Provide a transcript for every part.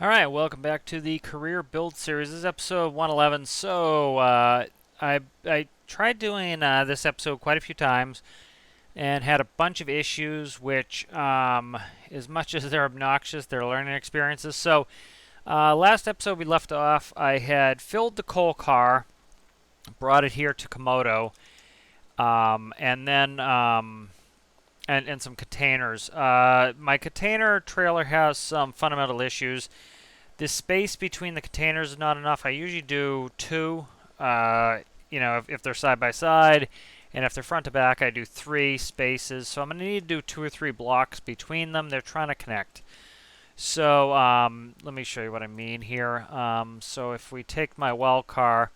Alright, welcome back to the Career Build Series. This is episode 111. I tried doing this episode quite a few times and had a bunch of issues, which, as much as they're obnoxious, they're learning experiences. Last episode we left off, I had filled the coal car, brought it here to Komodo, and then and some containers. My container trailer has some fundamental issues. The space between the containers is not enough. I usually do two, if they're side by side, and if they're front to back, I do three spaces. So I'm going to need to do 2 or 3 blocks between them. They're trying to connect. Let me show you what I mean here. So if we take my well car,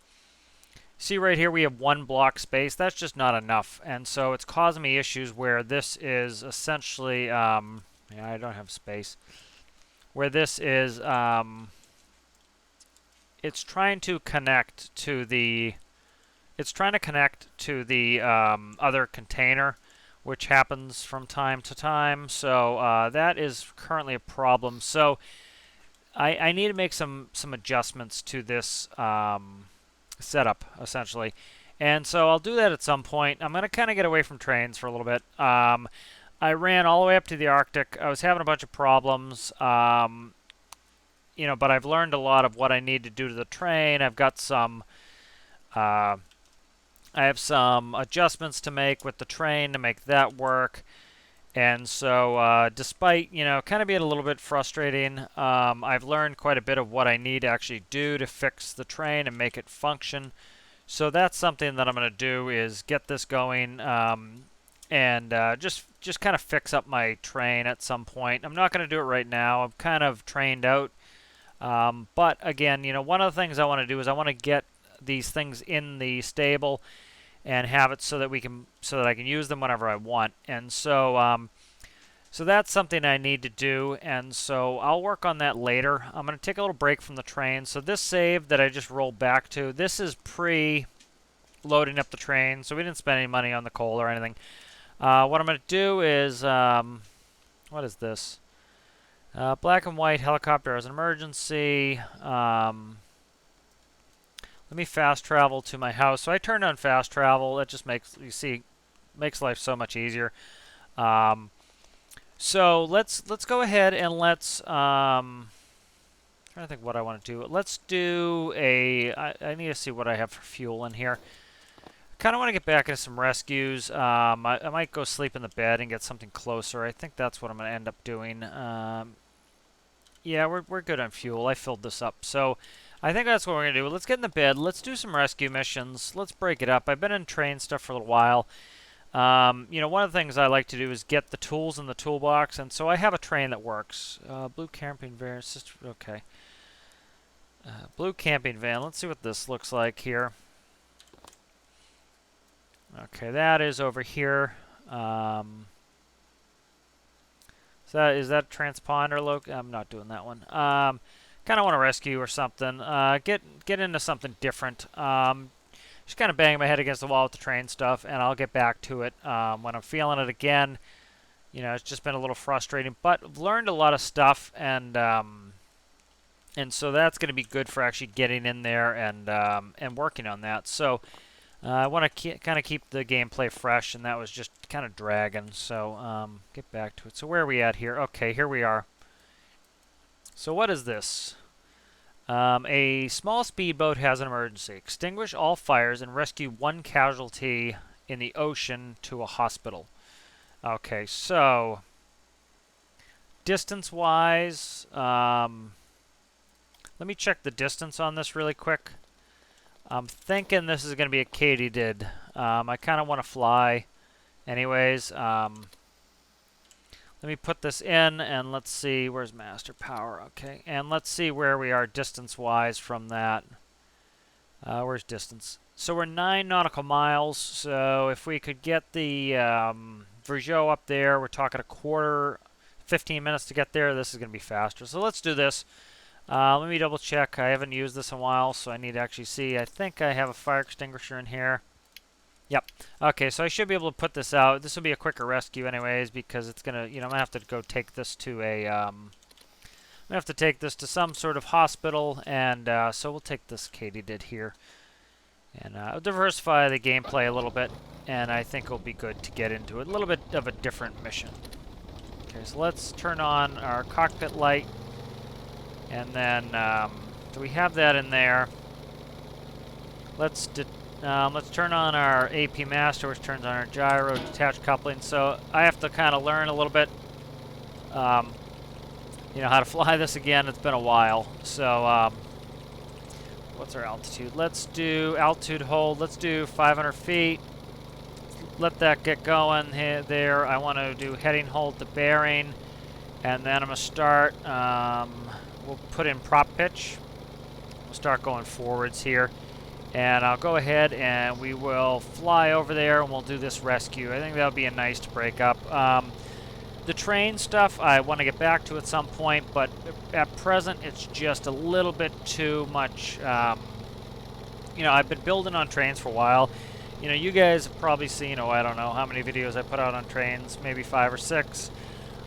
see right here we have 1 block space. That's just not enough, and so it's causing me issues where this is essentially, yeah, I don't have space. Where this is, it's trying to connect to the, other container, which happens from time to time. So that is currently a problem. So I need to make some adjustments to this setup, essentially. And so I'll do that at some point. I'm going to kind of get away from trains for a little bit. I ran all the way up to the Arctic. I was having a bunch of problems, but I've learned a lot of what I need to do to the train. I've got I have some adjustments to make with the train to make that work. And so, despite, kind of being a little bit frustrating, I've learned quite a bit of what I need to actually do to fix the train and make it function. So that's something that I'm going to do, is get this going, and just kind of fix up my train at some point. I'm not going to do it right now. I'm kind of trained out. But again, one of the things I want to do is I want to get these things in the stable and have it so that I can use them whenever I want. And so that's something I need to do, and so I'll work on that later. I'm going to take a little break from the train. So this save that I just rolled back to, this is pre-loading up the train, so we didn't spend any money on the coal or anything. What I'm going to do is, what is this? Black and white helicopter as an emergency. Let me fast travel to my house. So I turned on fast travel. That just makes life so much easier. So let's go ahead and let's trying to think what I want to do. Let's do I need to see what I have for fuel in here. Kind of want to get back into some rescues. I might go sleep in the bed and get something closer. I think that's what I'm going to end up doing. Yeah, we're good on fuel. I filled this up. So I think that's what we're going to do. Let's get in the bed. Let's do some rescue missions. Let's break it up. I've been in train stuff for a little while. One of the things I like to do is get the tools in the toolbox, and so I have a train that works. Blue camping van. Okay. Blue camping van. Let's see what this looks like here. Okay, that is over here. Is that transponder loc? I'm not doing that one. Kind of want to rescue or something. Get into something different. Just kind of banging my head against the wall with the train stuff, and I'll get back to it when I'm feeling it again. It's just been a little frustrating, but I've learned a lot of stuff, and so that's going to be good for actually getting in there and working on that. So I want to kind of keep the gameplay fresh, and that was just kind of dragging. So get back to it. So where are we at here? Okay, here we are. So what is this? A small speedboat has an emergency. Extinguish all fires and rescue 1 casualty in the ocean to a hospital. Okay, so distance-wise, let me check the distance on this really quick. I'm thinking this is going to be a Katydid. I kind of want to fly anyways. Let me put this in, and let's see. Where's master power? Okay, and let's see where we are distance-wise from that. Where's distance? So we're 9 nautical miles. So if we could get the Vergeot up there, we're talking 15 minutes to get there. This is going to be faster. So let's do this. Let me double check. I haven't used this in a while, so I need to actually see. I think I have a fire extinguisher in here. Yep. Okay, so I should be able to put this out. This will be a quicker rescue anyways, because it's going to, I'm going to have to go take this to a I'm gonna have to take this to some sort of hospital, and so we'll take this Katydid here and diversify the gameplay a little bit, and I think it'll be good to get into a little bit of a different mission. Okay, so let's turn on our cockpit light, and then do we have that in there? Let's turn on our AP master, which turns on our gyro detached coupling. So I have to kind of learn a little bit, you know, how to fly this again. It's been a while. So what's our altitude? Let's do altitude hold. Let's do 500 feet. Let that get going there. I want to do heading hold to bearing, and then I'm gonna start. We'll put in prop pitch. We'll start going forwards here. And I'll go ahead and we will fly over there and we'll do this rescue. I think that'll be a nice to break up. The train stuff I want to get back to at some point, but at present it's just a little bit too much. You know, I've been building on trains for a while. You know, you guys have probably seen, oh, I don't know how many videos I put out on trains, maybe 5 or 6.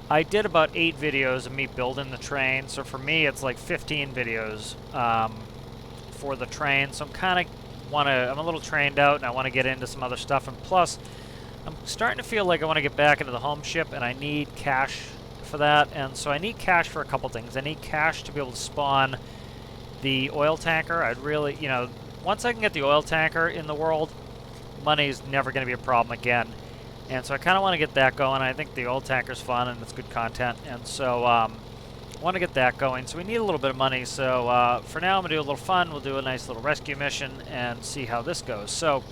I did about 8 videos of me building the train, so for me it's like 15 videos. For the train, so I'm a little trained out and I want to get into some other stuff, and plus I'm starting to feel like I want to get back into the home ship and I need cash for that, and so I need cash for a couple things. I need cash to be able to spawn the oil tanker. I'd really, you know, once I can get the oil tanker in the world, money's never going to be a problem again, and so I kind of want to get that going. I think the oil tanker's fun and it's good content, and so want to get that going, so we need a little bit of money. So for now I'm going to do a little fun. We'll do a nice little rescue mission and see how this goes. So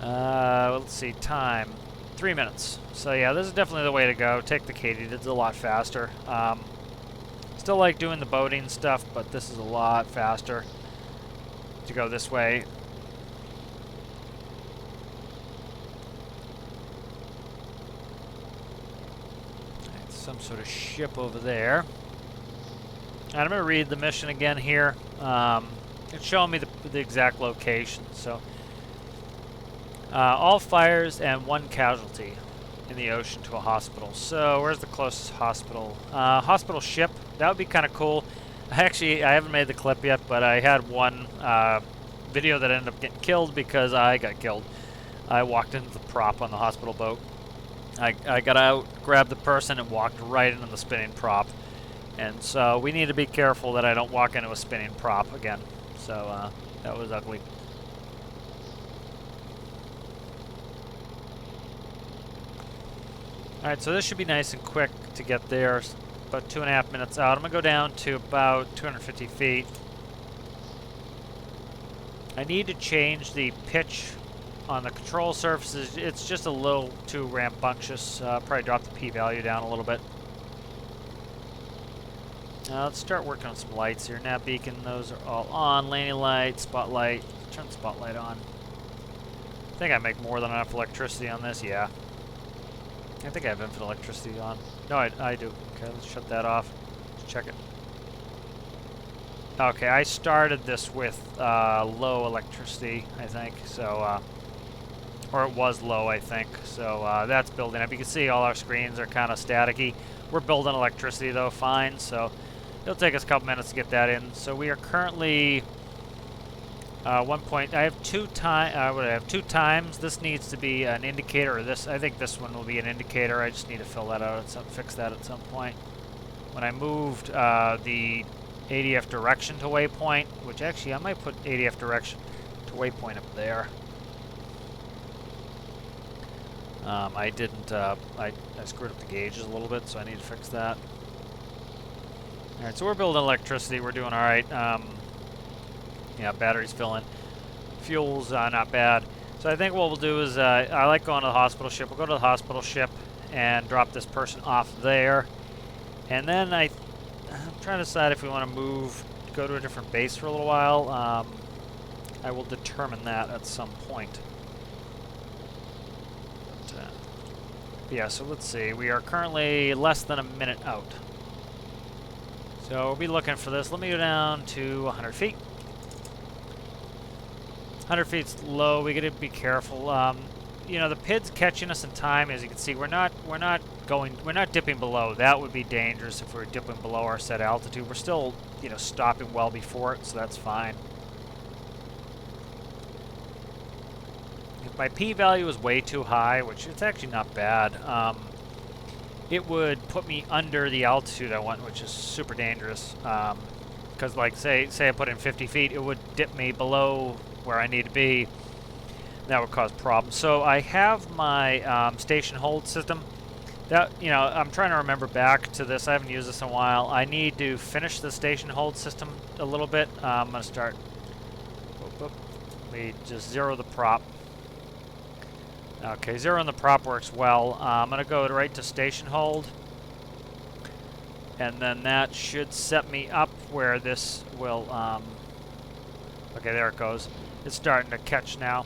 let's see, time 3 minutes. So yeah, this is definitely the way to go. Take the Katydid, it's a lot faster. Still like doing the boating stuff, but this is a lot faster to go this way. Some sort of ship over there. And I'm going to read the mission again here. It's showing me the exact location. So, all fires and 1 casualty in the ocean to a hospital. So, where's the closest hospital? Hospital ship. That would be kind of cool. I haven't made the clip yet, but I had one video that ended up getting killed because I got killed. I walked into the prop on the hospital boat. I got out, grabbed the person, and walked right into the spinning prop. And so we need to be careful that I don't walk into a spinning prop again. So that was ugly. Alright, so this should be nice and quick to get there. About 2.5 minutes out. I'm going to go down to about 250 feet. I need to change the pitch on the control surfaces. It's just a little too rambunctious. Probably drop the p-value down a little bit. Let's start working on some lights here. Nav beacon, those are all on. Landing light, spotlight. Turn the spotlight on. I think I make more than enough electricity on this. Yeah. I think I have infinite electricity on. No, I do. Okay, let's shut that off. Let's check it. Okay, I started this with low electricity, I think. So, or it was low, I think. So that's building up. You can see all our screens are kind of staticky. We're building electricity though, fine. So it'll take us a couple minutes to get that in. So we are currently I have 2 times. This needs to be an indicator, or this. I think this one will be an indicator. I just need to fill that out, fix that at some point. When I moved the ADF direction to waypoint, which actually I might put ADF direction to waypoint up there. I didn't, I screwed up the gauges a little bit, so I need to fix that. Alright, so we're building electricity, we're doing alright. Yeah, batteries filling. Fuel's not bad. So I think what we'll do is, I like going to the hospital ship. We'll go to the hospital ship and drop this person off there. And then I'm trying to decide if we want to go to a different base for a little while. I will determine that at some point. Yeah, so let's see. We are currently less than a minute out. So we'll be looking for this. Let me go down to 100 feet. 100 feet's low. We got to be careful. You know, the PID's catching us in time. As you can see, we're not we're not dipping below. That would be dangerous if we were dipping below our set altitude. We're still, you know, stopping well before it, so that's fine. If my p-value is way too high, which it's actually not bad, it would put me under the altitude I want, which is super dangerous. Because, like, say I put in 50 feet, it would dip me below where I need to be. That would cause problems. So I have my station hold system. That, you know, I'm trying to remember back to this. I haven't used this in a while. I need to finish the station hold system a little bit. I'm going to start. Let me just zero the prop. Okay, zeroing the prop works well. I'm going to go right to station hold. And then that should set me up where this will... okay, there it goes. It's starting to catch now.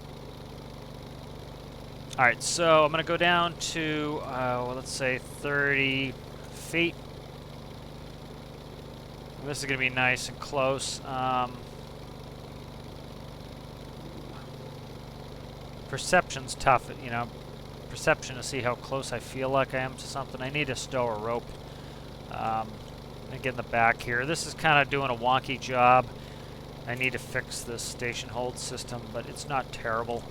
Alright, so I'm going to go down to, well, let's say 30 feet. This is going to be nice and close. Perception's tough, you know. Perception to see how close I feel like I am to something. I need to stow a rope. And get in the back here. This is kind of doing a wonky job. I need to fix this station hold system, but it's not terrible.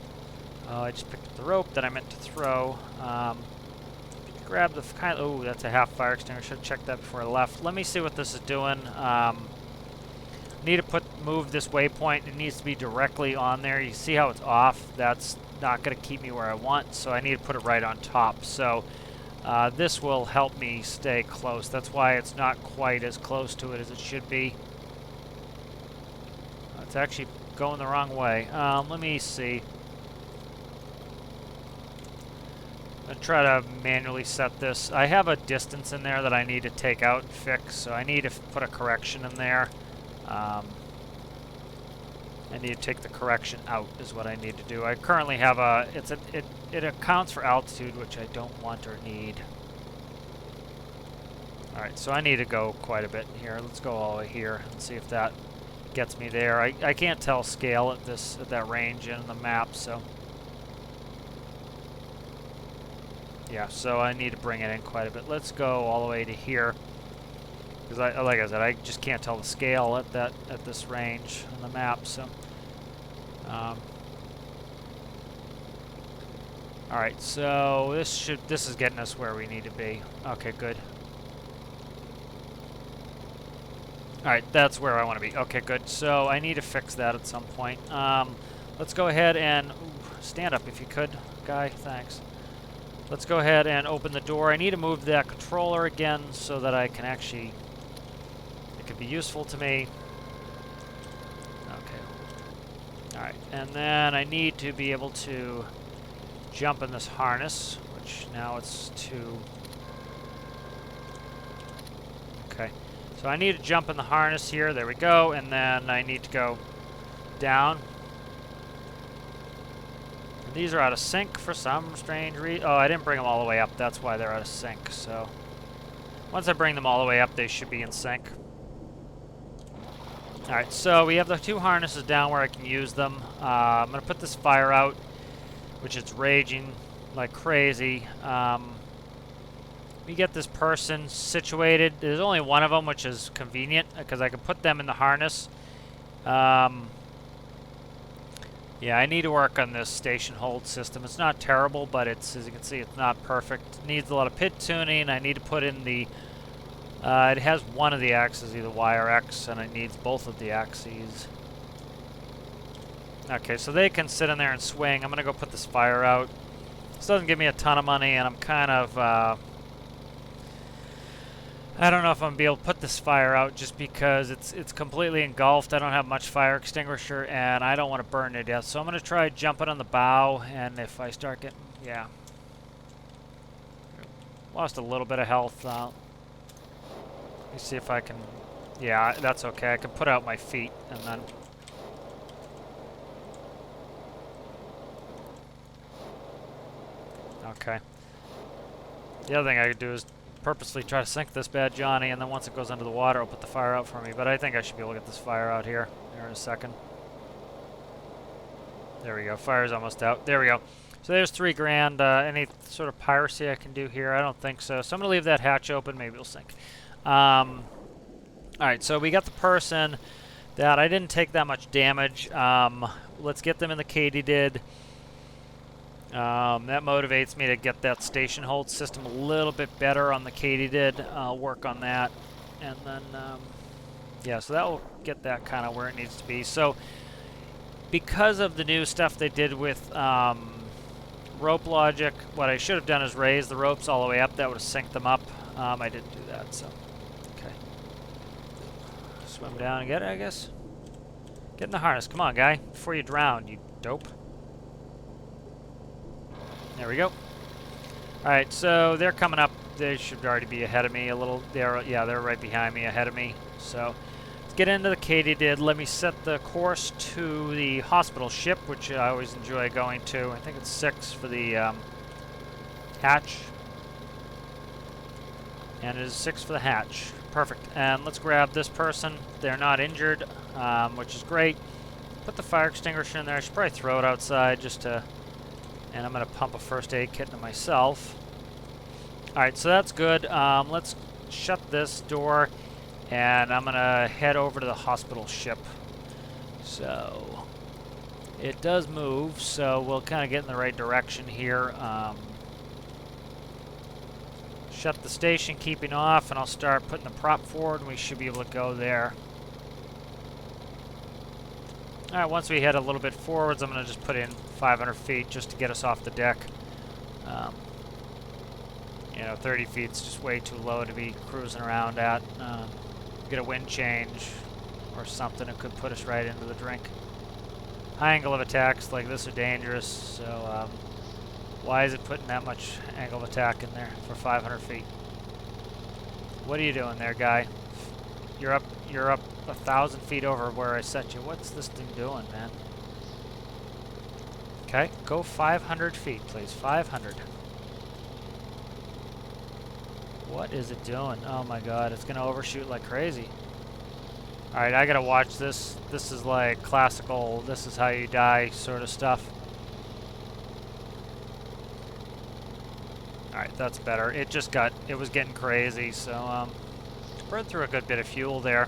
I just picked up the rope that I meant to throw. Grab the kind of... Oh, that's a half fire extinguisher. Should have checked that before I left. Let me see what this is doing. Need to move this waypoint. It needs to be directly on there. You see how it's off? That's not going to keep me where I want, so I need to put it right on top. So this will help me stay close. That's why it's not quite as close to it as it should be. It's actually going the wrong way. Let me see. I'm going to try to manually set this. I have a distance in there that I need to take out and fix, so I need to put a correction in there. I need to take the correction out is what I need to do. I currently have a... It accounts for altitude, which I don't want or need. Alright, so I need to go quite a bit in here. Let's go all the way here and see if that gets me there. I can't tell scale at that range in the map, so... Yeah, so I need to bring it in quite a bit. Let's go all the way to here. Because, like I said, I just can't tell the scale at this range on the map, so... Alright, so this is getting us where we need to be. Okay, good. Alright, that's where I want to be. Okay, good. So I need to fix that at some point. Let's go ahead and... stand up if you could, guy. Thanks. Let's go ahead and open the door. I need to move that controller again so that I can actually... It could be useful to me. Okay. Alright, and then I need to be able to jump in this harness, which now it's to... Okay. So I need to jump in the harness here. There we go. And then I need to go down. These are out of sync for some strange reason. Oh, I didn't bring them all the way up. That's why they're out of sync. So once I bring them all the way up, they should be in sync. Alright, so we have the two harnesses down where I can use them. I'm going to put this fire out, which is raging like crazy. We get this person situated. There's only one of them, which is convenient because I can put them in the harness. Yeah, I need to work on this station hold system. It's not terrible, but it's, as you can see, it's not perfect. It needs a lot of pit tuning. I need to put in the... it has one of the axes, either Y or X, and it needs both of the axes. Okay, so they can sit in there and swing. I'm going to go put this fire out. This doesn't give me a ton of money, and I'm kind of... I don't know if I'm going to be able to put this fire out just because it's completely engulfed. I don't have much fire extinguisher, and I don't want to burn it to death. So I'm going to try jumping on the bow, and if I start getting... Yeah. Lost a little bit of health. Let me see if I can... Yeah, that's okay. I can put out my feet, and then... Okay. The other thing I could do is purposely try to sink this bad Johnny, and then once it goes under the water, I'll put the fire out for me. But I think I should be able to get this fire out here in a second. There we go. Fire's almost out. There we go. So there's 3 grand. Any sort of piracy I can do here? I don't think so. So I'm going to leave that hatch open. Maybe it'll sink. Alright, so we got the person that I didn't take that much damage. Let's get them in the Katydid. That motivates me to get that station hold system a little bit better on the Katydid. I'll work on that. And then, yeah, so that will get that kind of where it needs to be. So, because of the new stuff they did with rope logic, what I should have done is raise the ropes all the way up. That would have synced them up. I didn't do that, so, okay. Swim down and get it, I guess. Get in the harness. Come on, guy. Before you drown, you dope. There we go. Alright, so they're coming up. They should already be ahead of me a little. Yeah, they're right behind me, ahead of me. So, let's get into the Katydid. Let me set the course to the hospital ship, which I always enjoy going to. I think it's 6 for the hatch. And it is 6 for the hatch. Perfect. And let's grab this person. They're not injured, which is great. Put the fire extinguisher in there. I should probably throw it outside just to... And I'm going to pump a first aid kit into myself. Alright, so that's good. Let's shut this door. And I'm going to head over to the hospital ship. So... It does move, so we'll kind of get in the right direction here. Shut the station, keeping off, and I'll start putting the prop forward, and we should be able to go there. Alright, once we head a little bit forwards, I'm going to just put in 500 feet just to get us off the deck. You know, 30 feet's just way too low to be cruising around at. Get a wind change or something that could put us right into the drink. High angle of attacks like this are dangerous, so why is it putting that much angle of attack in there for 500 feet? What are you doing there, guy? You're up 1,000 feet over where I set you. What's this thing doing, man? Okay, go 500 feet, please. 500. What is it doing? Oh my god, it's gonna overshoot like crazy. Alright, I gotta watch this. This is like classical, this is how you die sort of stuff. Alright, that's better. It was getting crazy, so burned through a good bit of fuel there.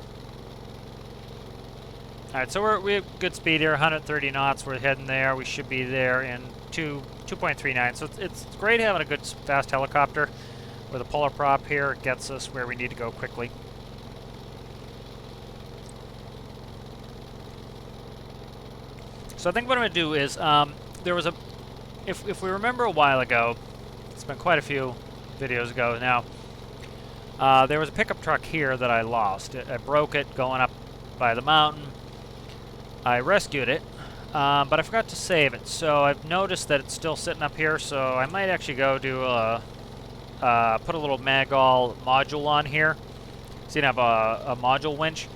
Alright, so we have good speed here, 130 knots. We're heading there. We should be there in 2.39. So it's great having a good fast helicopter with a polar prop here. It gets us where we need to go quickly. So I think what I'm going to do is, there was if we remember a while ago, it's been quite a few videos ago now, there was a pickup truck here that I lost. I broke it going up by the mountain. I rescued it, but I forgot to save it. So I've noticed that it's still sitting up here, so I might actually go do put a little Magall module on here. So you can have a module winch,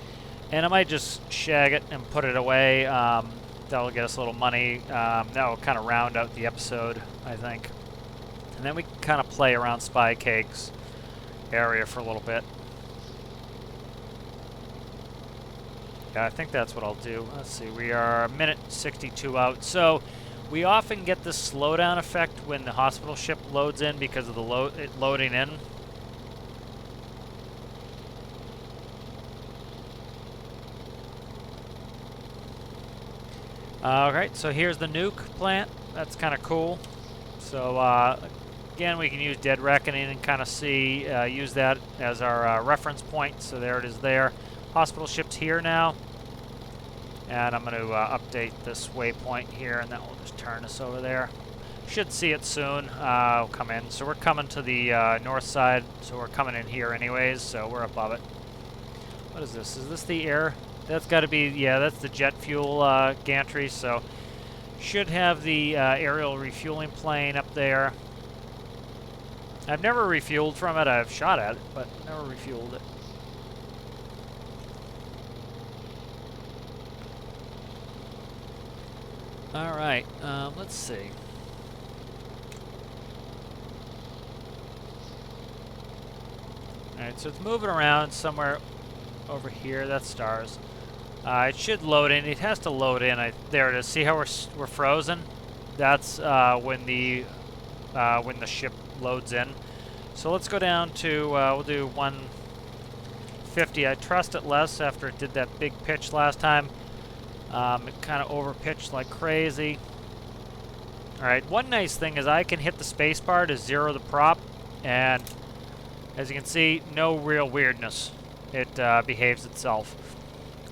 and I might just shag it and put it away. That'll get us a little money. That will kind of round out the episode, I think. And then we can kind of play around Spy Cake's area for a little bit. Yeah, I think that's what I'll do. Let's see, we are a minute 62 out. So we often get this slowdown effect when the hospital ship loads in because of the loading in. Alright, so here's the nuke plant. That's kind of cool. So again, we can use Dead Reckoning and kind of see, use that as our reference point. So there it is there. Hospital ship's here now. And I'm going to update this waypoint here, and then we'll just turn us over there. Should see it soon. We'll come in. So we're coming to the north side, so we're coming in here anyways, so we're above it. What is this? Is this the air? That's got to be, yeah, that's the jet fuel gantry, so should have the aerial refueling plane up there. I've never refueled from it. I've shot at it, but never refueled it. Alright, let's see. Alright, so it's moving around somewhere over here. That's stars. It should load in. It has to load in. There it is. See how we're frozen? That's when the ship loads in. So let's go down to we'll do 150. I trust it less after it did that big pitch last time. It kind of over pitched like crazy. All right, one nice thing is I can hit the space bar to zero the prop, and as you can see, no real weirdness. It behaves itself.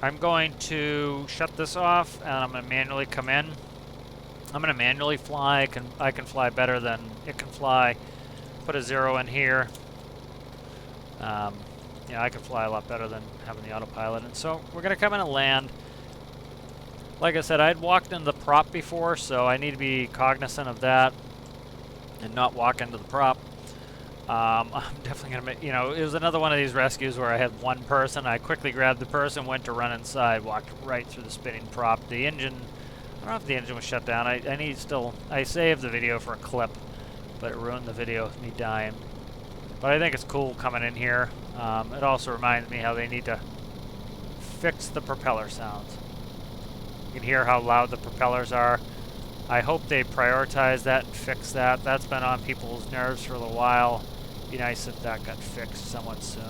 I'm going to shut this off, and I'm going to manually come in. I'm going to manually fly. I can fly better than it can fly. Put a 0 in here. Yeah, I can fly a lot better than having the autopilot. And so we're going to come in and land. Like I said, I'd walked into the prop before, so I need to be cognizant of that and not walk into the prop. I'm definitely going to make, it was another one of these rescues where I had one person. I quickly grabbed the person, went to run inside, walked right through the spinning prop. The engine, I don't know if the engine was shut down. I saved the video for a clip, but it ruined the video of me dying. But I think it's cool coming in here. It also reminds me how they need to fix the propeller sounds. You can hear how loud the propellers are. I hope they prioritize that and fix that. That's been on people's nerves for a little while. Be nice if that got fixed somewhat soon.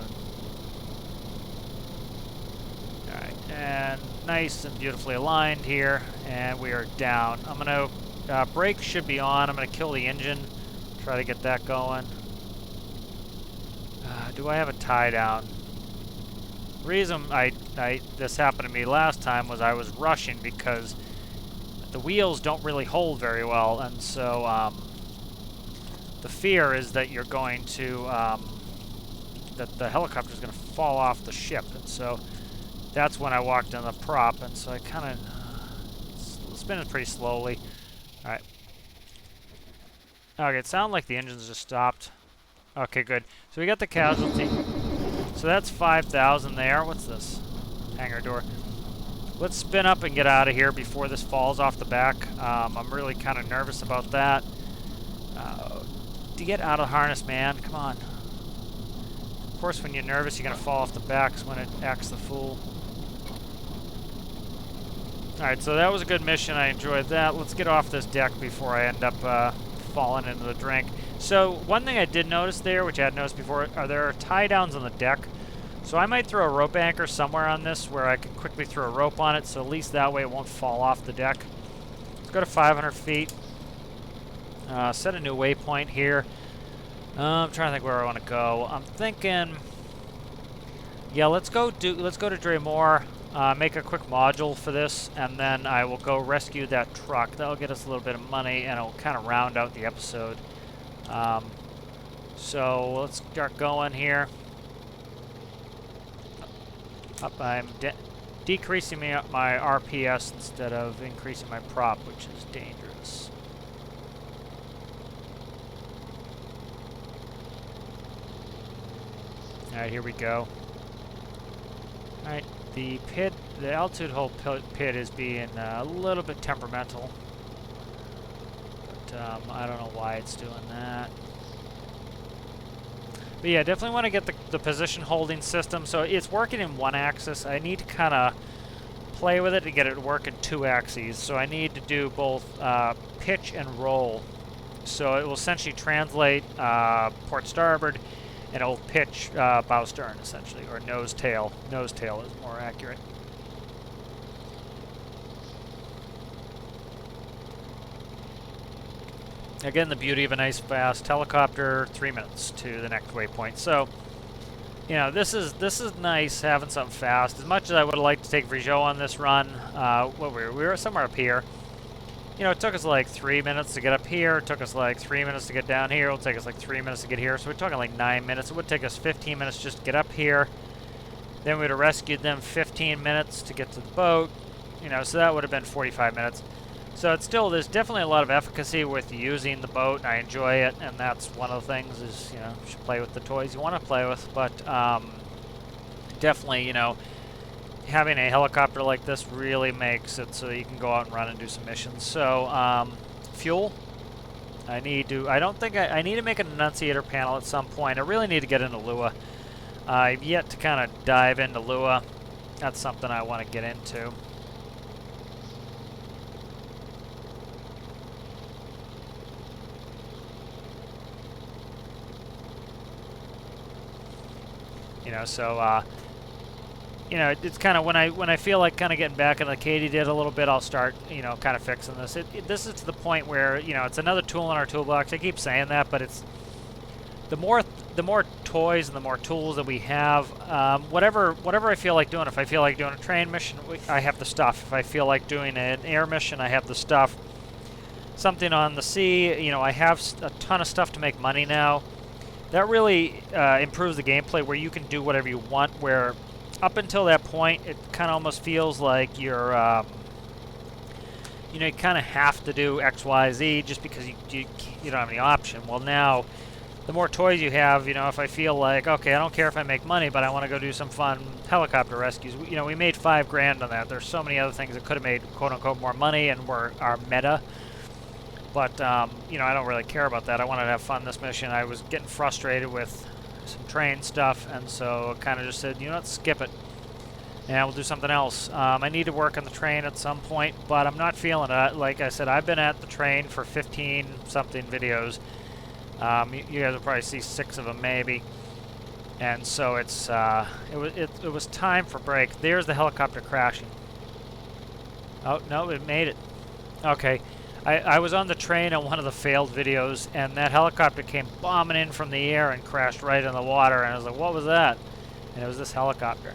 Alright, and nice and beautifully aligned here, and we are down. I'm going to, brakes should be on. I'm going to kill the engine, try to get that going. Do I have a tie down? The reason this happened to me last time was I was rushing because the wheels don't really hold very well, and so the fear is that you're going to that the helicopter is going to fall off the ship, and so that's when I walked in the prop, and so I kind of spinning pretty slowly. All right. Okay, it sounded like the engines just stopped. Okay, good. So we got the casualty. So that's 5,000 there. What's this? Hangar door. Let's spin up and get out of here before this falls off the back. I'm really kind of nervous about that. To get out of the harness, man. Come on. Of course, when you're nervous, you're going to fall off the back when it acts the fool. Alright, so that was a good mission. I enjoyed that. Let's get off this deck before I end up falling into the drink. So one thing I did notice there, which I had noticed before, there are tie downs on the deck. So I might throw a rope anchor somewhere on this where I can quickly throw a rope on it, so at least that way it won't fall off the deck. Let's go to 500 feet. Set a new waypoint here. I'm trying to think where I want to go. I'm thinking, yeah, let's go to Dremore, make a quick module for this, and then I will go rescue that truck. That'll get us a little bit of money, and it'll kind of round out the episode. So let's start going here. Up, I'm decreasing my RPS instead of increasing my prop, which is dangerous. Alright, here we go. Alright, the altitude hold pit is being a little bit temperamental. But I don't know why it's doing that. But yeah, definitely want to get the position holding system. So it's working in one axis. I need to kind of play with it to get it to work in two axes. So I need to do both pitch and roll. So it will essentially translate port starboard, and it will pitch bow stern essentially, or nose tail. Nose tail is more accurate. Again, the beauty of a nice fast helicopter, 3 minutes to the next waypoint. So, you know, this is nice having something fast. As much as I would have liked to take Vrigeau on this run, we were somewhere up here. You know, it took us like 3 minutes to get up here. It took us like 3 minutes to get down here. It'll take us like 3 minutes to get here. So we're talking like 9 minutes. It would take us 15 minutes just to get up here. Then we'd have rescued them 15 minutes to get to the boat. You know, so that would have been 45 minutes. So it's still, there's definitely a lot of efficacy with using the boat. I enjoy it, and that's one of the things is, you know, you should play with the toys you want to play with. But definitely, you know, having a helicopter like this really makes it so that you can go out and run and do some missions. So fuel, I need to make an annunciator panel at some point. I really need to get into Lua. I've yet to kind of dive into Lua. That's something I want to get into. You know, so you know, it's kind of when I feel like kind of getting back into the Katydid a little bit, I'll start, you know, kind of fixing this. This is to the point where, you know, it's another tool in our toolbox. I keep saying that, but it's the more toys and the more tools that we have, whatever I feel like doing. If I feel like doing a train mission, I have the stuff. If I feel like doing an air mission, I have the stuff. Something on the sea, you know, I have a ton of stuff to make money now. That really improves the gameplay where you can do whatever you want, where up until that point, it kind of almost feels like you're, you know, you kind of have to do X, Y, Z just because you don't have any option. Well, now, the more toys you have, you know, if I feel like, okay, I don't care if I make money, but I want to go do some fun helicopter rescues. You know, we made $5 grand on that. There's so many other things that could have made, quote-unquote, more money and were our meta. But, you know, I don't really care about that. I wanted to have fun this mission. I was getting frustrated with some train stuff, and so I kind of just said, you know what, skip it. And we'll do something else. I need to work on the train at some point, but I'm not feeling it. Like I said, I've been at the train for 15-something videos. You guys will probably see 6 of them, maybe. And so it was time for break. There's the helicopter crashing. Oh, no, it made it. Okay. I was on the train on one of the failed videos, and that helicopter came bombing in from the air and crashed right in the water, and I was like, what was that? And it was this helicopter.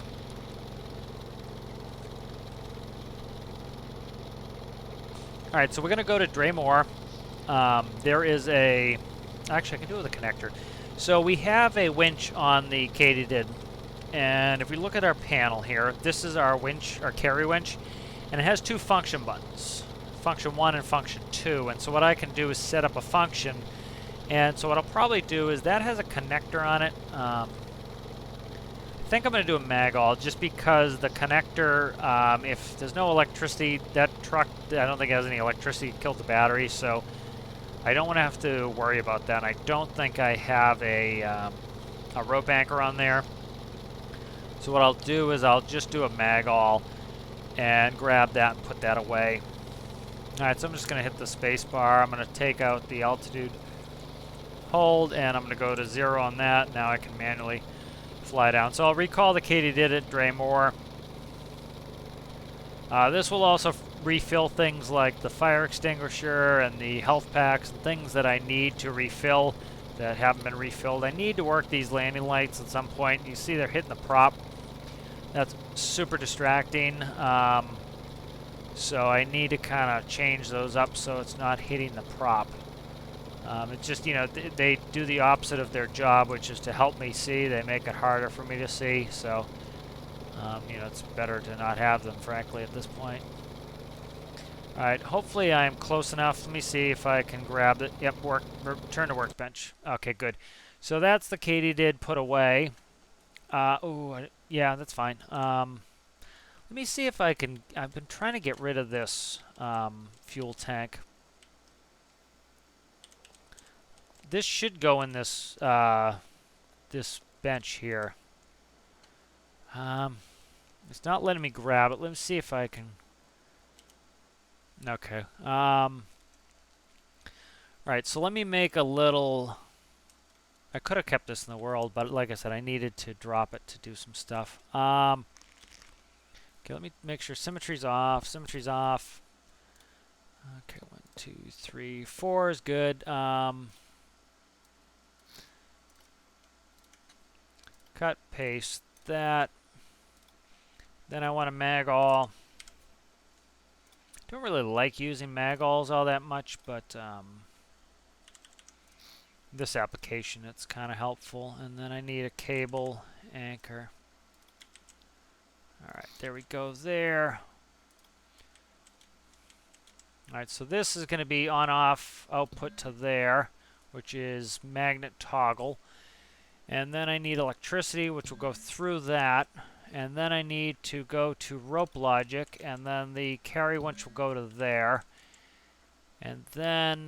Alright, so we're going to go to Draymore. There is a... Actually, I can do it with a connector. So we have a winch on the Katydid, and if we look at our panel here, this is our winch, our carry winch, and it has 2 function buttons. Function 1 and function 2, and so what I can do is set up a function, and so what I'll probably do is that has a connector on it. I think I'm going to do a mag-all just because the connector, if there's no electricity, that truck, I don't think it has any electricity, killed the battery, so I don't want to have to worry about that. I don't think I have a rope anchor on there, so what I'll do is I'll just do a mag-all and grab that and put that away. Alright, so I'm just going to hit the space bar. I'm going to take out the altitude hold, and I'm going to go to 0 on that. Now I can manually fly down. So I'll recall the Katydid at Draymore. This will also refill things like the fire extinguisher and the health packs and things that I need to refill that haven't been refilled. I need to work these landing lights at some point. You see they're hitting the prop. That's super distracting. So I need to kind of change those up so it's not hitting the prop. It's just, you know, they do the opposite of their job, which is to help me see. They make it harder for me to see, so, you know, it's better to not have them, frankly, at this point. Alright, hopefully I'm close enough. Let me see if I can grab it. Yep, return to workbench. Okay, good. So that's the Katydid put away. Yeah, that's fine. Let me see if I can... I've been trying to get rid of this fuel tank. This should go in this this bench here. It's not letting me grab it. Let me see if I can... Okay. Right, so let me make a little... I could have kept this in the world, but like I said, I needed to drop it to do some stuff. Okay, let me make sure symmetry's off. Symmetry's off. Okay, 1, 2, 3, 4 is good. Cut, paste that. Then I want to mag all. Don't really like using mag alls all that much, but this application, it's kind of helpful. And then I need a cable anchor. Alright, there we go there. Alright, so this is going to be on-off output to there, which is magnet toggle. And then I need electricity, which will go through that. And then I need to go to rope logic, and then the carry winch will go to there. And then...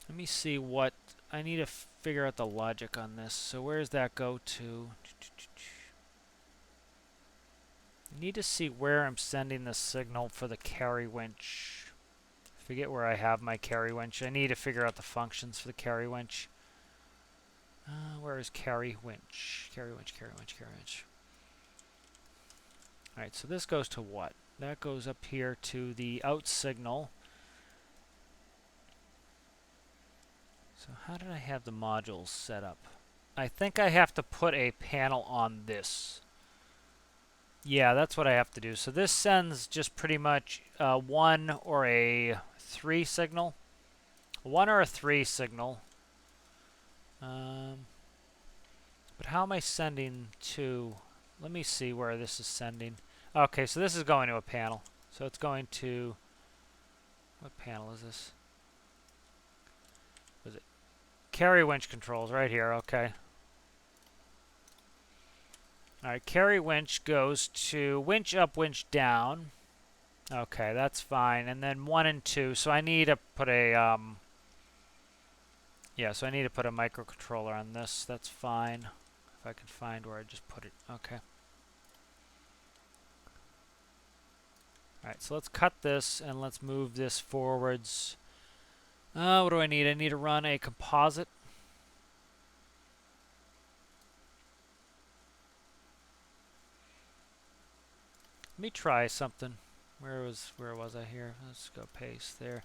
let me see what... I need to figure out the logic on this. So where does that go to? I need to see where I'm sending the signal for the carry winch. Forget where I have my carry winch. I need to figure out the functions for the carry winch. Where is carry winch? Carry winch, carry winch, carry winch. Alright, so this goes to what? That goes up here to the out signal. So how did I have the modules set up? I think I have to put a panel on this. Yeah, that's what I have to do. So this sends just pretty much 1 or a 3 signal. 1 or a 3 signal. But how am I sending to... Let me see where this is sending. Okay, so this is going to a panel. So it's going to... What panel is this? Was it? Carry winch controls right here. Okay. Alright, carry winch goes to winch up, winch down. Okay, that's fine. And then 1 and 2. So I need to put a... Yeah, so I need to put a microcontroller on this. That's fine. If I can find where I just put it. Okay. Alright, so let's cut this and let's move this forwards. What do I need? I need to run a composite. Let me try something. Where was I here? Let's go paste there.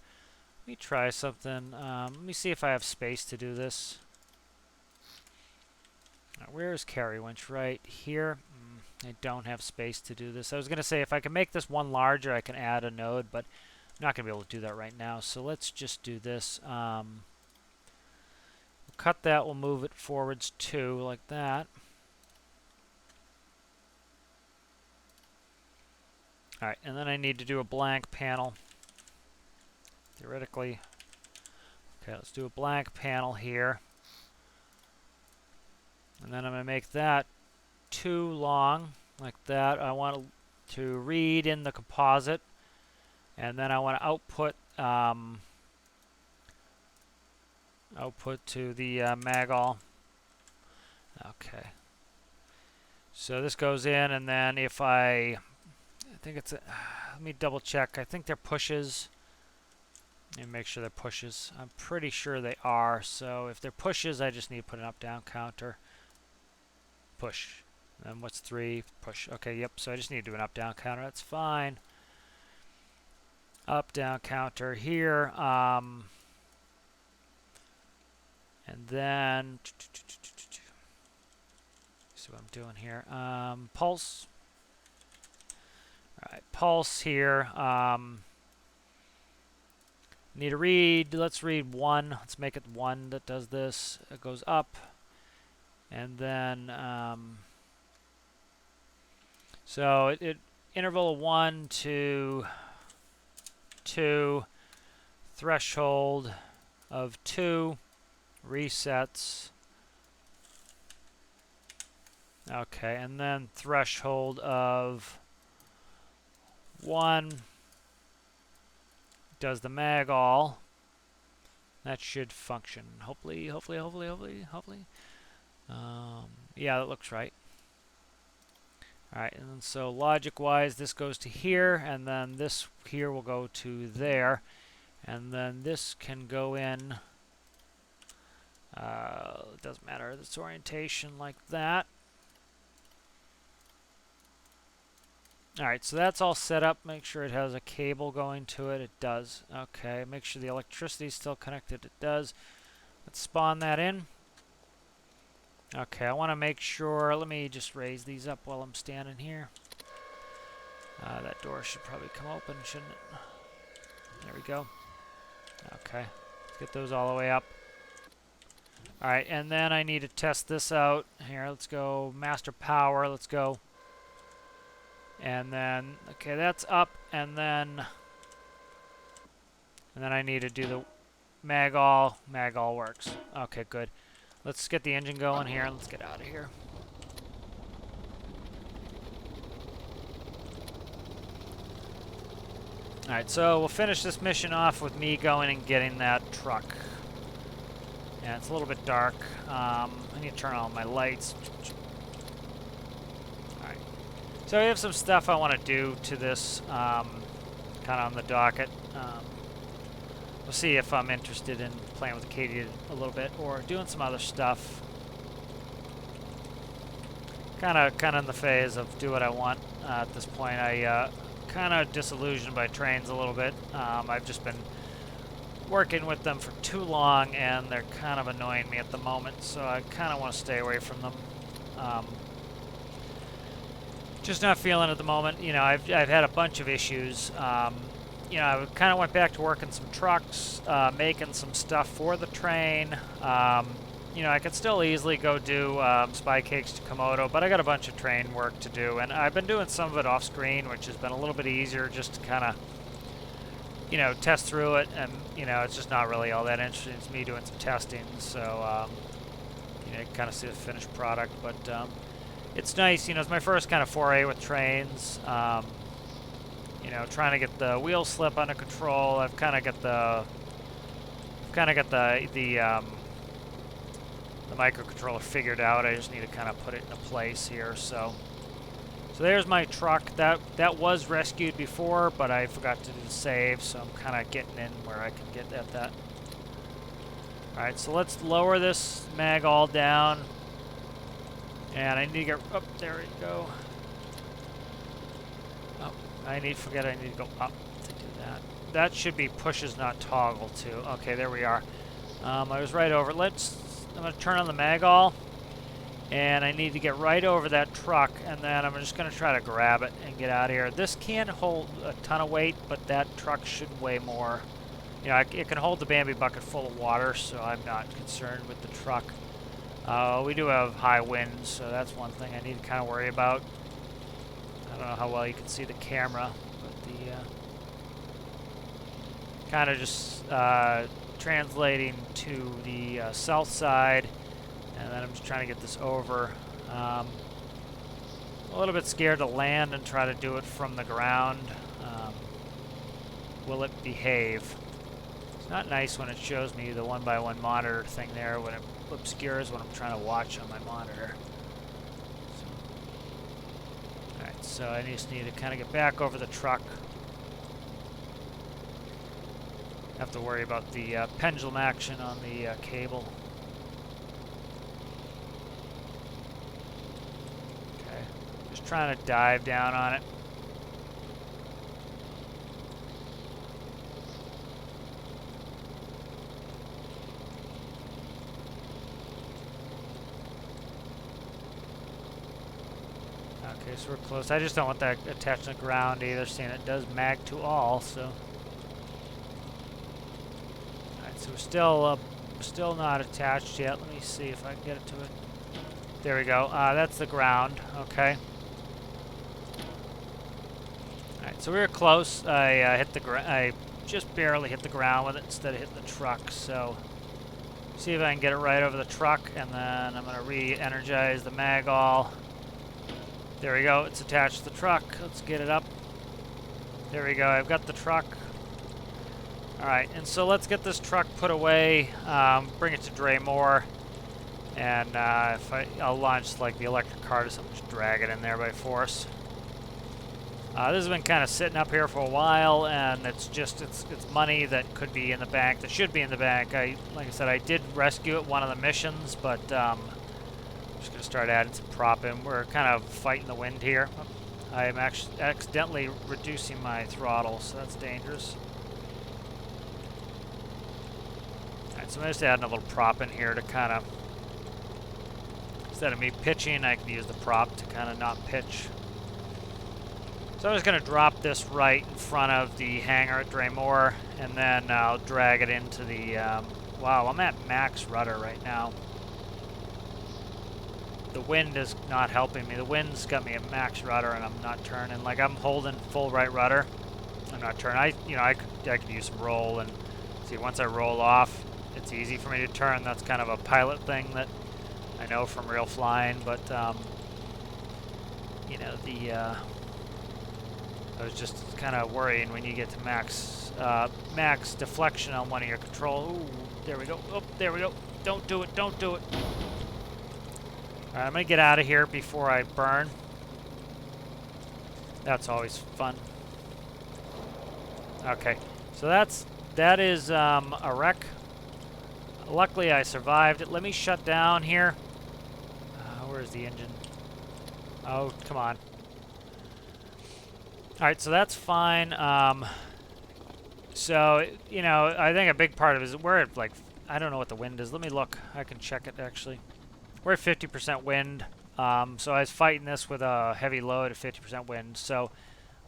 Let me try something. Let me see if I have space to do this. Where is carry winch? Right here. I don't have space to do this. I was going to say if I can make this one larger, I can add a node, but I'm not going to be able to do that right now. So let's just do this. We'll cut that. We'll move it forwards 2 like that. Alright, and then I need to do a blank panel. Theoretically. Okay, let's do a blank panel here. And then I'm going to make that 2 long, like that. I want to read in the composite. And then I want to output to the magall. Okay. So this goes in, and then if I think it's let me double check. I think they're pushes. Let me make sure they're pushes. I'm pretty sure they are. So if they're pushes, I just need to put an up-down counter. Push. And what's 3? Push. Okay, yep. So I just need to do an up-down counter. That's fine. Up-down counter here. And then see what I'm doing here. Pulse. Alright, pulse here. Need to read. Let's read 1. Let's make it 1 that does this. It goes up. And then, so it interval of 1 to 2, threshold of 2, resets. Okay, and then threshold of 1 does the mag all. That should function. Hopefully. Yeah, that looks right. Alright, and then so logic-wise, this goes to here, and then this here will go to there. And then this can go in, it doesn't matter, this orientation like that. Alright, so that's all set up. Make sure it has a cable going to it. It does. Okay, make sure the electricity is still connected. It does. Let's spawn that in. Okay, I want to make sure. Let me just raise these up while I'm standing here. That door should probably come open, shouldn't it? There we go. Okay, let's get those all the way up. Alright, and then I need to test this out. Here, let's go master power. Let's go. And then, okay, that's up, and then I need to do the mag all works. Okay, good. Let's get the engine going here, and let's get out of here. Alright, so we'll finish this mission off with me going and getting that truck. Yeah, it's a little bit dark. I need to turn on my lights. So I have some stuff I want to do to this, kind of on the docket. we'll see if I'm interested in playing with the Katydid a little bit or doing some other stuff. Kind of in the phase of do what I want at this point. I kind of disillusioned by trains a little bit. I've just been working with them for too long, and they're kind of annoying me at the moment, so I kind of want to stay away from them. Just not feeling at the moment. You know, I've had a bunch of issues. You know, I kind of went back to working some trucks, making some stuff for the train. You know, I could still easily go do spy cakes to Komodo, but I got a bunch of train work to do, and I've been doing some of it off screen, which has been a little bit easier just to kind of, you know, test through it, and, you know, it's just not really all that interesting. It's me doing some testing, so, you know, you can kind of see the finished product, but it's nice. You know, it's my first kind of foray with trains. You know, trying to get the wheel slip under control. I've kind of got the microcontroller figured out. I just need to kind of put it into place here. So there's my truck. That was rescued before, but I forgot to do the save, so I'm kind of getting in where I can get at that. All right, so let's lower this mag all down, and I need to get up. Oh, there we go. Oh, I need to go up to do that. That should be pushes, not toggle too. Okay, there we are. I was right over. I'm going to turn on the mag-all, and I need to get right over that truck, and then I'm just going to try to grab it and get out of here. This can't hold a ton of weight, but that truck should weigh more. You know, it can hold the Bambi bucket full of water, so I'm not concerned with the truck. We do have high winds, so that's one thing I need to kind of worry about. I don't know how well you can see the camera, but the kind of just translating to the south side, and then I'm just trying to get this over. A little bit scared to land and try to do it from the ground. Will it behave? It's not nice when it shows me the one-by-one monitor thing there when it obscures what I'm trying to watch on my monitor. Alright, so I just need to kind of get back over the truck. Have to worry about the pendulum action on the cable. Okay, just trying to dive down on it. Okay, so we're close. I just don't want that attached to the ground either, seeing it does mag to all, so. So we're still not attached yet. Let me see if I can get it to it. There we go. That's the ground. Okay. All right. So we were close. I just barely hit the ground with it instead of hitting the truck. So see if I can get it right over the truck, and then I'm going to re-energize the mag-all. There we go. It's attached to the truck. Let's get it up. There we go. I've got the truck. Alright, and so let's get this truck put away, bring it to Draymore, and I'll launch like the electric cart or something, just drag it in there by force. This has been kind of sitting up here for a while, and it's money that could be in the bank, that should be in the bank. Like I said, I did rescue it one of the missions, but I'm just going to start adding some prop in. We're kind of fighting the wind here. I'm actually accidentally reducing my throttle, so that's dangerous. So I'm just adding a little prop in here to kind of, instead of me pitching, I can use the prop to kind of not pitch. So I'm just going to drop this right in front of the hangar at Draymore, and then I'll drag it into the, wow, I'm at max rudder right now. The wind is not helping me. The wind's got me at max rudder, and I'm not turning. Like, I'm holding full right rudder. I'm not turning. I could use some roll, and see, once I roll off, it's easy for me to turn. That's kind of a pilot thing that I know from real flying, but you know, I was just kind of worrying when you get to max deflection on one of your control. Ooh, there we go. Oh, there we go. Don't do it. Don't do it. All right, I'm gonna get out of here before I burn. That's always fun. Okay, so that's that is a wreck. Luckily, I survived it. Let me shut down here. Where's the engine? Oh, come on. All right, so that's fine. So, you know, I think a big part of it is we're at, like, I don't know what the wind is. Let me look. I can check it, actually. We're at 50% wind. So I was fighting this with a heavy load at 50% wind. So,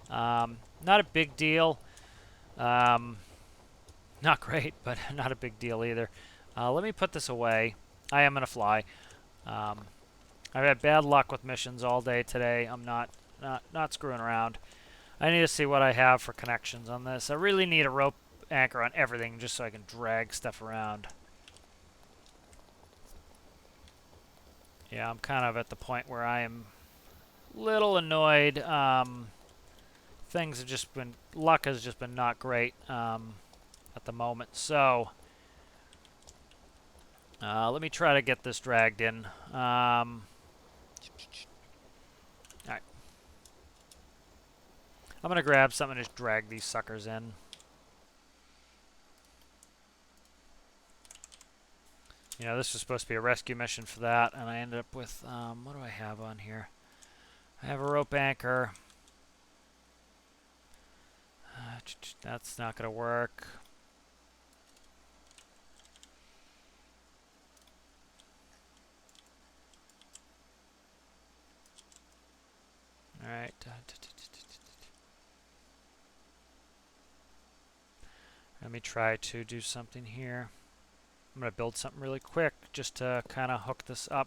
not a big deal. Not great, but not a big deal either. Let me put this away. I am going to fly. I've had bad luck with missions all day today. I'm not screwing around. I need to see what I have for connections on this. I really need a rope anchor on everything just so I can drag stuff around. Yeah, I'm kind of at the point where I am a little annoyed. Things have just been, luck has just been not great at the moment. So, let me try to get this dragged in. Alright. I'm going to grab something and just drag these suckers in. You know, this was supposed to be a rescue mission for that, and I ended up with, what do I have on here? I have a rope anchor. That's not going to work. Alright. Let me try to do something here. I'm going to build something really quick just to kind of hook this up.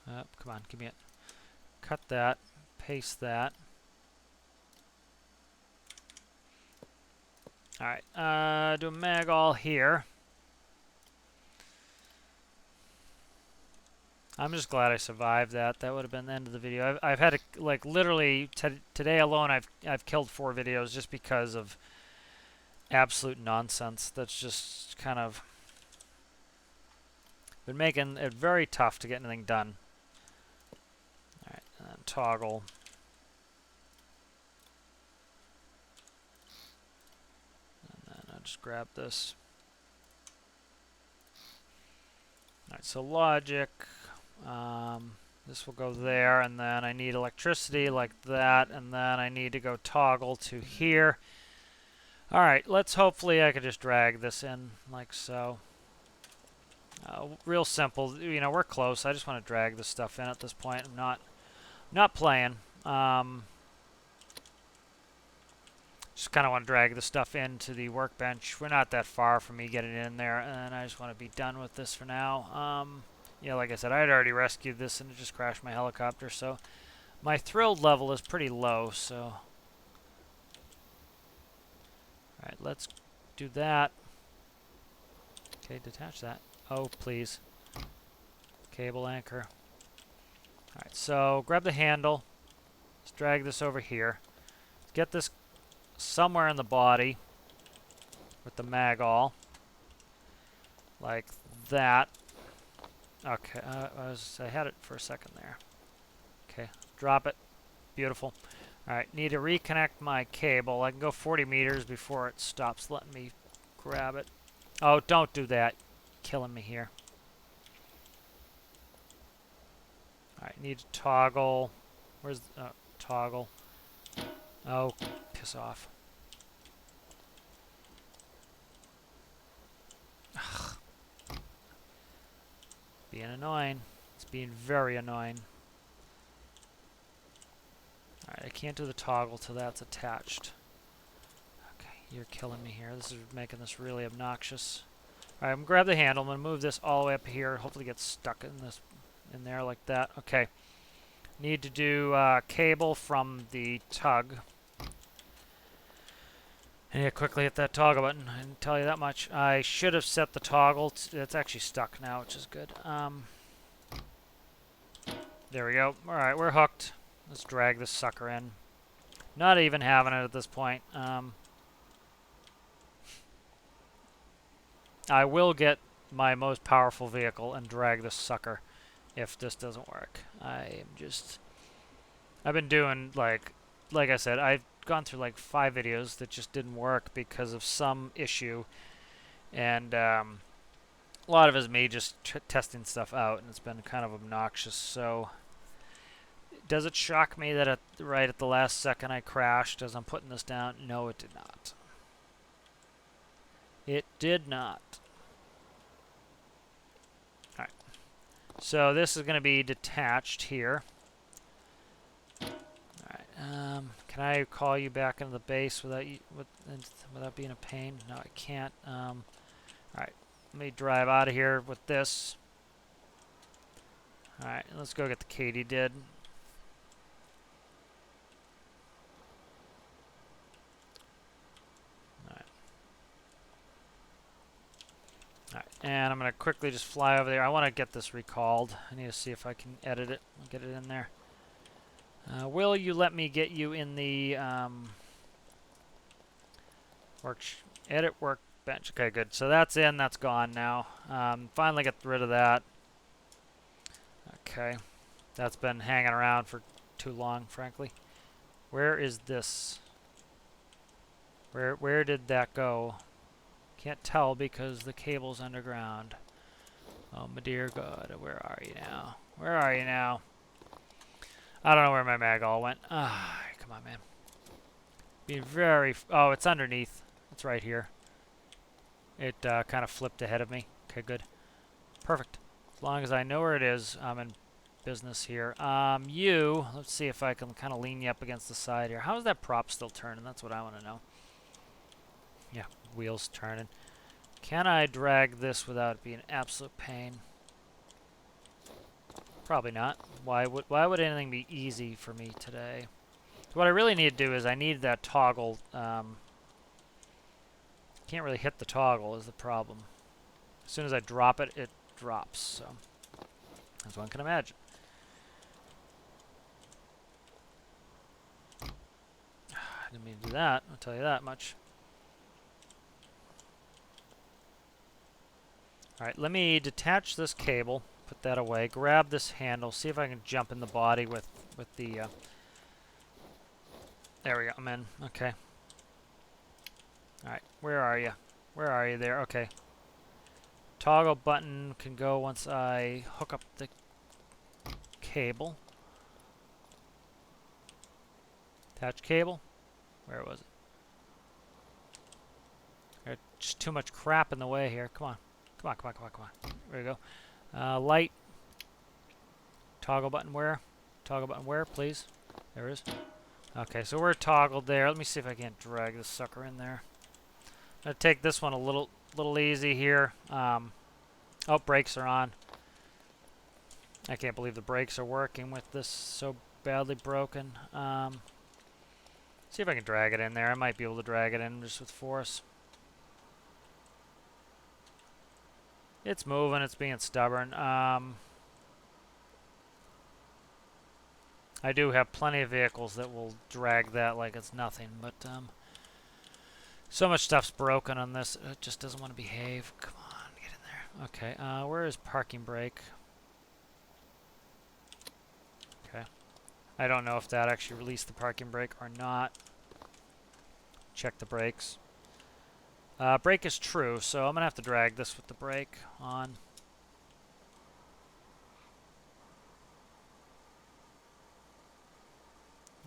Come on, give me it. Cut that. Paste that. Alright, do a mag all here. I'm just glad I survived that. That would have been the end of the video. I've had to, like, literally today alone I've killed 4 videos just because of absolute nonsense. That's just kind of been making it very tough to get anything done. Alright, and toggle. And then I'll just grab this. Alright, so logic. This will go there, and then I need electricity like that, and then I need to go toggle to here. Alright, let's hopefully I can just drag this in like so. Real simple. You know, we're close. I just want to drag this stuff in at this point. I'm not playing. Just kind of want to drag the stuff into the workbench. We're not that far from me getting in there, and I just want to be done with this for now. Yeah, like I said, I had already rescued this and it just crashed my helicopter, so my thrilled level is pretty low, so. Alright, let's do that. Okay, detach that. Oh, please. Cable anchor. Alright, so grab the handle. Let's drag this over here. Get this somewhere in the body with the mag all. Like that. Okay, I had it for a second there. Okay, drop it. Beautiful. Alright, need to reconnect my cable. I can go 40 meters before it stops letting me grab it. Oh, don't do that. Killing me here. Alright, need to toggle. Where's the toggle? Oh, piss off. Ugh. Being annoying. It's being very annoying. Alright, I can't do the toggle till that's attached. Okay, you're killing me here. This is making this really obnoxious. Alright, I'm gonna grab the handle. I'm gonna move this all the way up here. Hopefully get stuck in there like that. Okay. Need to do cable from the tug. I need to quickly hit that toggle button. I didn't tell you that much. I should have set the toggle. It's actually stuck now, which is good. There we go. Alright, we're hooked. Let's drag this sucker in. Not even having it at this point. I will get my most powerful vehicle and drag this sucker if this doesn't work. I've been doing, like I said, I've gone through like 5 videos that just didn't work because of some issue, and a lot of it is me just testing stuff out, and it's been kind of obnoxious. So, does it shock me that right at the last second I crashed as I'm putting this down? No, it did not. It did not. Alright. So this is going to be detached here. Alright. Can I call you back into the base without being a pain? No, I can't. Alright. Let me drive out of here with this. Alright, let's go get the Katydid. And I'm going to quickly just fly over there. I want to get this recalled. I need to see if I can edit it and get it in there. Will you let me get you in the edit workbench? Okay, good. So that's in. That's gone now. Finally get rid of that. Okay. That's been hanging around for too long, frankly. Where is this? Where did that go? Can't tell because the cable's underground. Oh, my dear God. Where are you now? Where are you now? I don't know where my mag all went. Ah, come on, man. Being very... Oh, it's underneath. It's right here. It kind of flipped ahead of me. Okay, good. Perfect. As long as I know where it is, I'm in business here. Let's see if I can kind of lean you up against the side here. How is that prop still turning? That's what I want to know. Yeah, wheels turning. Can I drag this without it being an absolute pain? Probably not. Why would anything be easy for me today? So what I really need to do is I need that toggle. Can't really hit the toggle is the problem. As soon as I drop it, it drops. So as one can imagine. I didn't mean to do that. I'll tell you that much. Alright, let me detach this cable, put that away, grab this handle, see if I can jump in the body with the... There we go, I'm in. Okay. Alright, where are you? Where are you there? Okay. Toggle button can go once I hook up the cable. Attach cable. Where was it? There's just too much crap in the way here. Come on. Come on, come on, come on, come on. There we go. Light. Toggle button where? Toggle button where, please? There it is. Okay, so we're toggled there. Let me see if I can't drag this sucker in there. I'm going to take this one a little easy here. Oh, brakes are on. I can't believe the brakes are working with this so badly broken. See if I can drag it in there. I might be able to drag it in just with force. It's moving. It's being stubborn. I do have plenty of vehicles that will drag that like it's nothing, but so much stuff's broken on this. It just doesn't want to behave. Come on, get in there. Okay, where is parking brake? Okay. I don't know if that actually released the parking brake or not. Check the brakes. Brake is true, so I'm going to have to drag this with the brake on.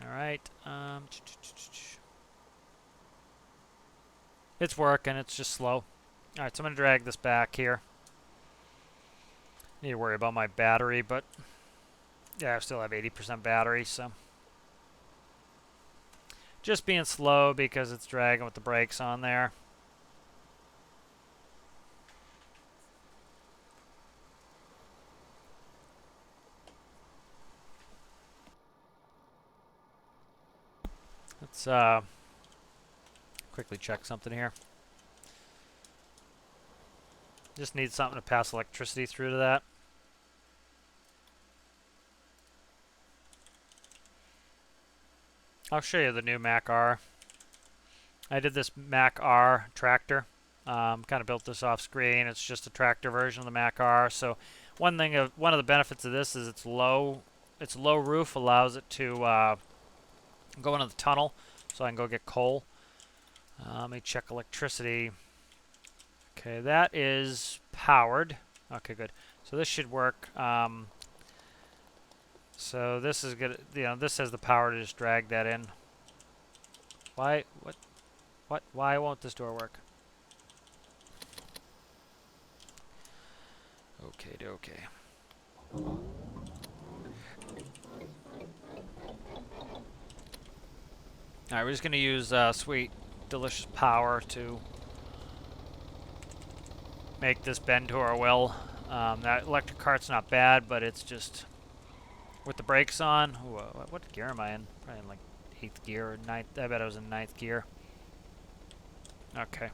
Alright. It's working, it's just slow. Alright, so I'm going to drag this back here. Need to worry about my battery, but yeah, I still have 80% battery, so. Just being slow because it's dragging with the brakes on there. Let's quickly check something here. Just need something to pass electricity through to that. I'll show you the new Mac R. I did this Mac R tractor. Kind of built this off screen. It's just a tractor version of the Mac R. So one of the benefits of this is its low roof allows it to go into the tunnel. so I can go get coal. Let me check electricity. Okay, that is powered. Okay, good. So this should work. So this is good. You know, this has the power to just drag that in. Why? What? Why won't this door work? Okay, okay. Alright, we're just going to use sweet, delicious power to make this bend to our will. That electric cart's not bad, but it's just... With the brakes on... Ooh, what gear am I in? Probably in like 8th gear or 9th. I bet I was in 9th gear. Okay.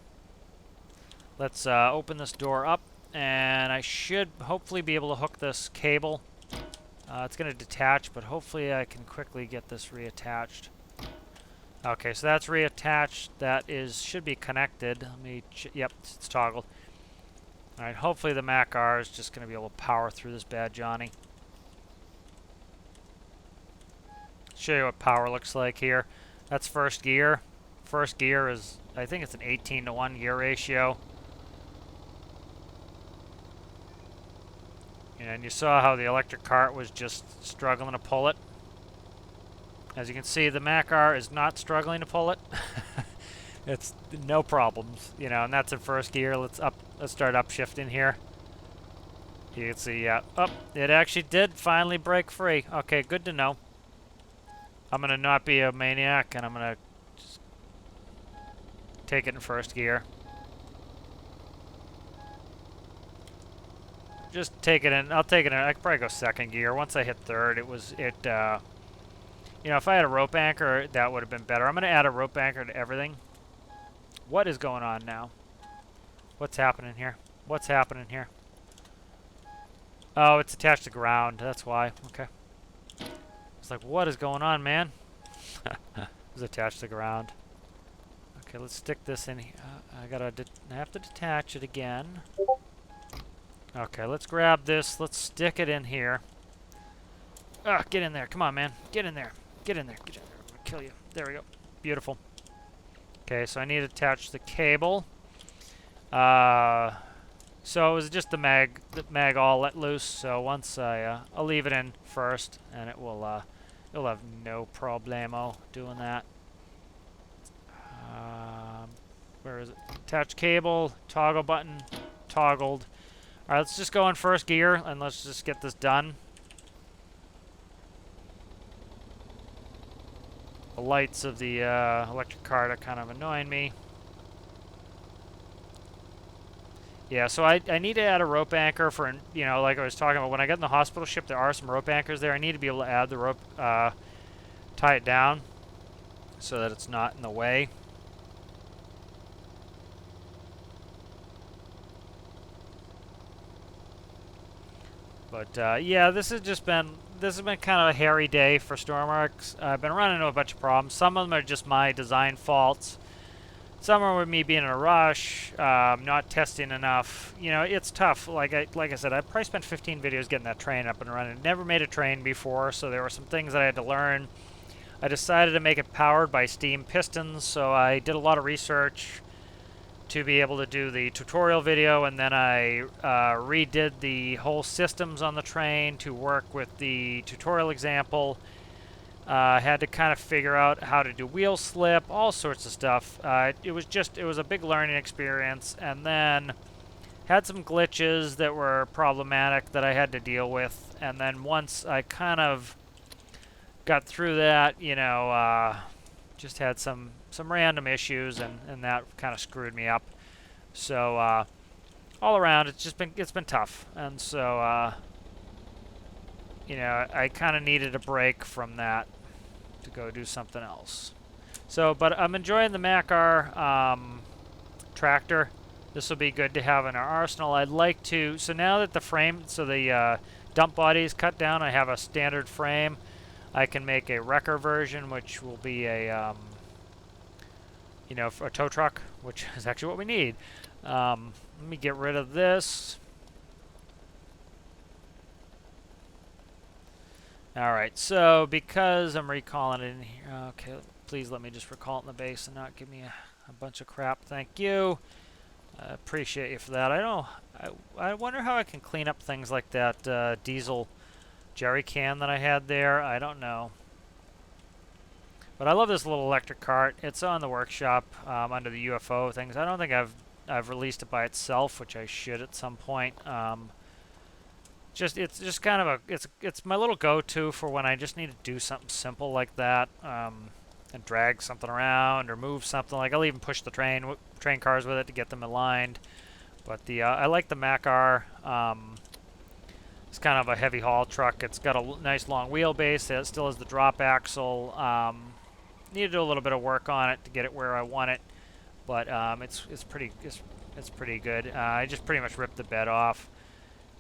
Let's open this door up, and I should hopefully be able to hook this cable. It's going to detach, but hopefully I can quickly get this reattached. Okay, so that's reattached. That should be connected. Let me yep, it's toggled. All right, hopefully the Mac-R is just going to be able to power through this bad Johnny. Show you what power looks like here. That's first gear. First gear is, I think it's an 18-to-1 gear ratio. And you saw how the electric cart was just struggling to pull it. As you can see, the Mac-R is not struggling to pull it. It's no problems, you know, and that's in first gear. Let's start upshifting here. You can see, yeah, it actually did finally break free. Okay, good to know. I'm gonna not be a maniac, and I'm gonna just take it in first gear. Just take it in. I'll take it in. I could probably go second gear. Once I hit third, you know, if I had a rope anchor, that would have been better. I'm going to add a rope anchor to everything. What is going on now? What's happening here? What's happening here? Oh, it's attached to ground. That's why. Okay. It's like, what is going on, man? It's attached to ground. Okay, let's stick this in here. I have to detach it again. Okay, let's grab this. Let's stick it in here. Ah, get in there. Come on, man. Get in there. Get in there. Get in there. I'm going to kill you. There we go. Beautiful. Okay, so I need to attach the cable. So it was just the mag all let loose. So once I'll leave it in first, and it'll have no problemo doing that. Where is it? Attach cable, toggle button, toggled. All right, let's just go in first gear and let's just get this done. The lights of the electric cart are kind of annoying me. Yeah, so I need to add a rope anchor for, you know, like I was talking about, when I get in the hospital ship, there are some rope anchors there. I need to be able to add the rope, tie it down so that it's not in the way. But yeah, this has been kind of a hairy day for Stormworks. I've been running into a bunch of problems. Some of them are just my design faults. Some are with me being in a rush, not testing enough. You know, it's tough. Like I said, I probably spent 15 videos getting that train up and running. Never made a train before, so there were some things that I had to learn. I decided to make it powered by steam pistons, so I did a lot of research to be able to do the tutorial video, and then I redid the whole systems on the train to work with the tutorial example. Had to kind of figure out how to do wheel slip, all sorts of stuff. It was a big learning experience, and then had some glitches that were problematic that I had to deal with. And then once I kind of got through that, you know, just had some random issues, and that kind of screwed me up. So all around, it's been tough, and so you know, I kind of needed a break from that to go do something else. So, but I'm enjoying the Mac-R tractor. This will be good to have in our arsenal. I'd like to, so now that the frame, so the dump body is cut down, I have a standard frame. I can make a wrecker version, which will be a, you know, a tow truck, which is actually what we need. Let me get rid of this. Alright, so because I'm recalling it in here, okay, please let me just recall it in the base and not give me a bunch of crap. Thank you. I appreciate you for that. I wonder how I can clean up things like that diesel jerry can that I had there. I don't know. But I love this little electric cart. It's on the workshop under the UFO things. I don't think I've released it by itself, which I should at some point. It's just kind of it's my little go-to for when I just need to do something simple like that, and drag something around or move something. Like I'll even push the train cars with it to get them aligned. But I like the Mac-R. It's kind of a heavy haul truck. It's got a nice long wheelbase. It still has the drop axle. Need to do a little bit of work on it to get it where I want it, but it's pretty good. I just pretty much ripped the bed off.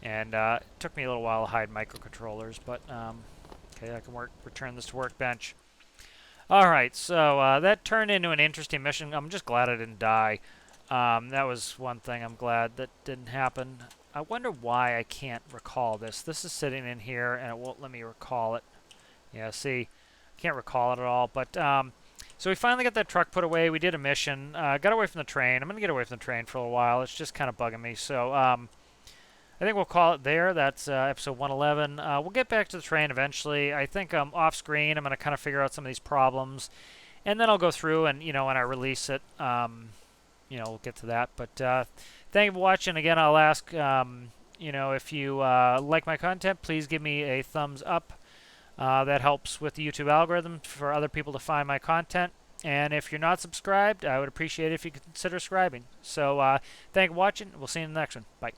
And it took me a little while to hide microcontrollers, but okay, I can return this to workbench. Alright, so that turned into an interesting mission. I'm just glad I didn't die. That was one thing I'm glad that didn't happen. I wonder why I can't recall this. This is sitting in here, and it won't let me recall it. Yeah, see, can't recall it at all. But so we finally got that truck put away. We did a mission. Got away from the train. I'm going to get away from the train for a little while. It's just kind of bugging me. So I think we'll call it there. That's episode 111. We'll get back to the train eventually. I think off screen I'm going to kind of figure out some of these problems, and then I'll go through and when I release it, we'll get to that. But thank you for watching. Again, I'll ask if you like my content, please give me a thumbs up. That helps with the YouTube algorithm for other people to find my content. And if you're not subscribed, I would appreciate it if you could consider subscribing. So thank you for watching. We'll see you in the next one. Bye.